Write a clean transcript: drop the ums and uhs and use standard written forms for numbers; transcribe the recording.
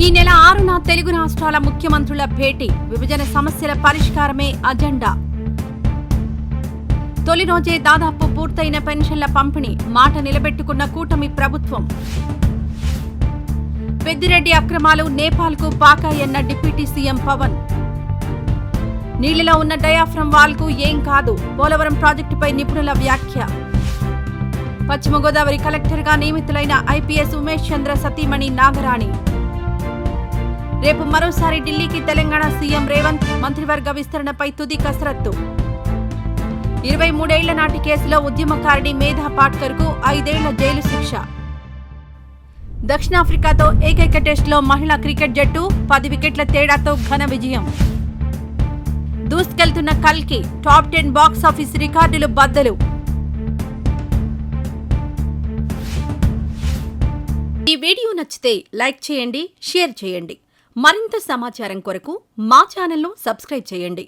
ఈ నెల 6న తెలుగు రాష్ట్రాల ముఖ్యమంత్రుల భేటీ, విభజన సమస్యల పరిష్కారమే అజెండా. తొలి రోజే దాదాపు పూర్తయిన పెన్షన్ల పంపిణీ, మాట నిలబెట్టుకున్న కూటమి ప్రభుత్వం. పెద్దిరెడ్డి అక్రమాలు నేపాల్కు పాకాయన్న డిప్యూటీ సీఎం పవన్. నీళ్లలో ఉన్న డయాఫ్రమ్ వాల్కు ఏం కాదు, పోలవరం ప్రాజెక్టుపై నిపుణుల వ్యాఖ్య. పశ్చిమ గోదావరి కలెక్టర్గా నియమితులైన ఐపీఎస్ ఉమేష్ చంద్ర సతీమణి నాగరాణి. రేపు మరోసారి ఢిల్లీకి తెలంగాణ సీఎం రేవంత్, మంత్రివర్గ విస్తరణపై తుది కసరత్తు. 23 ఏళ్ల నాటి కేసులో ఉద్యమకారిణి మేధా పాట్కర్కు 5 ఏళ్ల జైలు శిక్ష. దక్షిణాఫ్రికాతో ఏకైక టెస్టులో మహిళా క్రికెట్ జట్టు 10 వికెట్ల తేడాతో ఘన విజయం. దూసుకెళ్తున్న కల్కి, టాప్ 10 బాక్సాఫీస్ రికార్డులు బద్దలు. ఈ వీడియో నచ్చితే లైక్ చేయండి, షేర్ చేయండి. మరింత సమాచారం కొరకు మా ఛానల్ను సబ్స్క్రైబ్ చేయండి.